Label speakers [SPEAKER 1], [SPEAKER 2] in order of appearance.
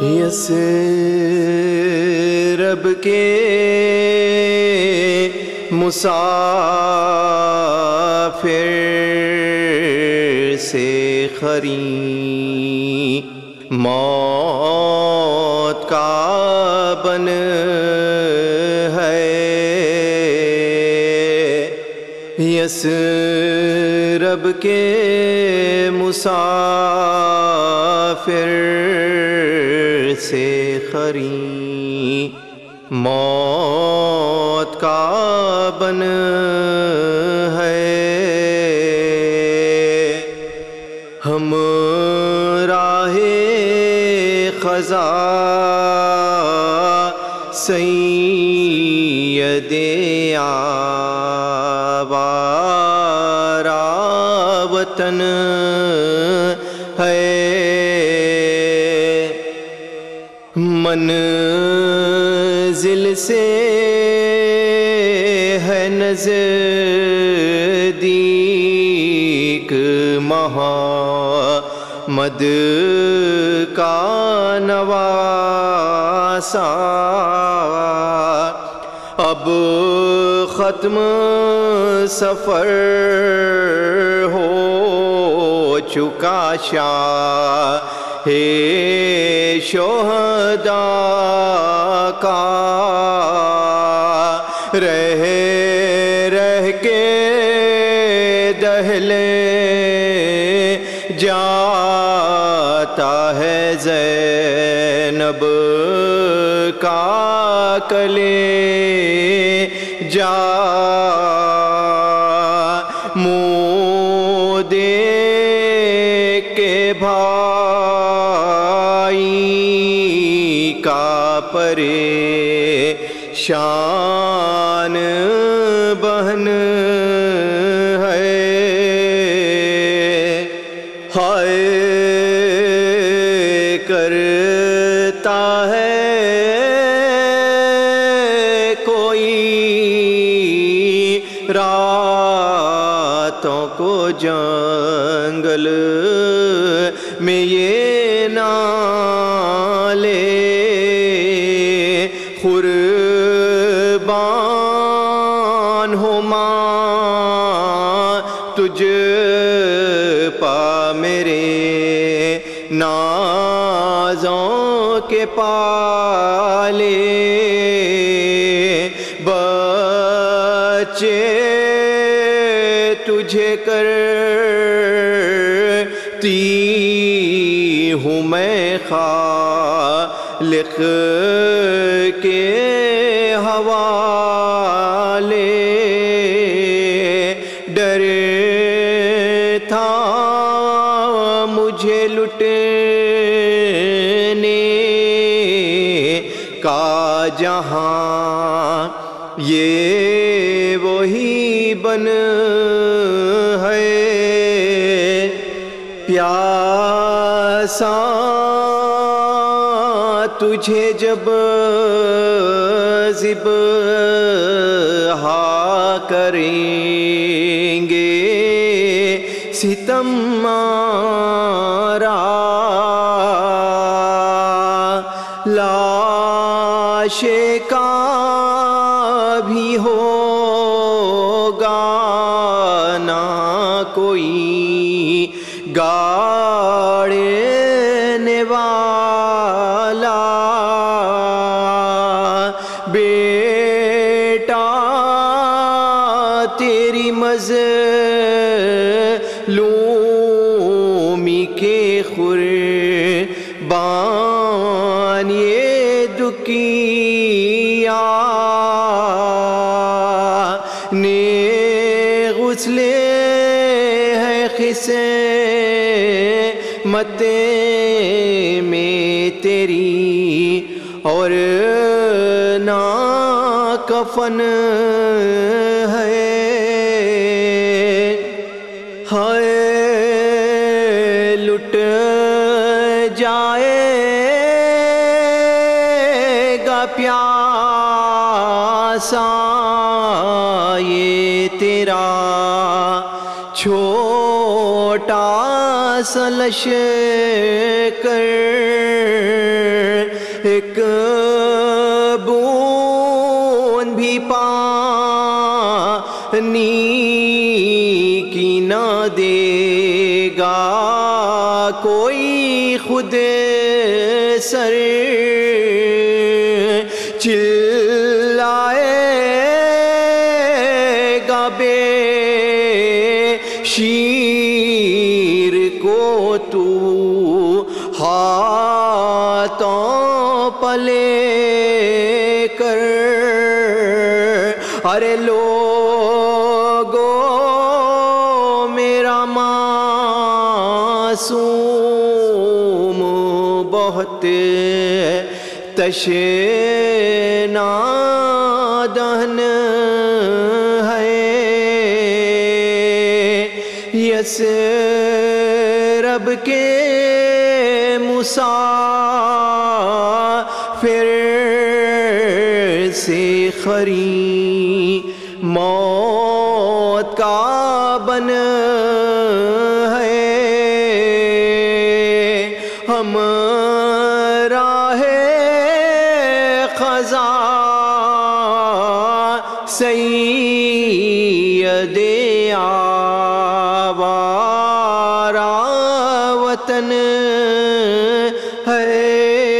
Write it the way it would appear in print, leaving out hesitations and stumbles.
[SPEAKER 1] یثرب کے مسافر سے خری موت کا بن ہے، یثرب کے مسافر سے خری موت کا بن ہے، ہم راہ خزا سید آوارہ وطن ہے، منزل سے ہے نزدیک محمد کا نواسا، اب ختم سفر ہو چکا شاہ شہداء کا، رہ رہ کے دہلے جاتا ہے زینب کا کلے جا، منہ دیکھ کے بھائی کا پریشان بہن ہے، ہائے کرتا ہے کوئی راتوں کو جنگل میں یہ نالے، قربان ہو ماں تجھ پا میرے نازوں کے پالے، بچے تجھے کرتی ہوں میں خالق کے حوالے، ڈر تھا مجھے لٹنے کا جہاں یہ وہی بن ہے، پیاسا تجھے جب ذبح کریں گے ستم مارا، لاش کا بھی ہوگا نہ کوئی گاڑنے والا، بیٹا تیری مظلومی کے قربان یہ دکیا نے غسل ہے خصمت میں تیری، اور نہ کفن ہے، ہائے لٹ جائے گا پیاسا یہ تیرا چھوٹا سا لشکر، کوئی خود سر چلائے گا بے شیر کو تو ہاتھوں پلے کر ارے لوگو میرا معصوم بہت تشنادہن ہے یثرب کے مسافر سے خری موت کا بن ہے ہم راہ خزاں سید آوارہ وطن ہے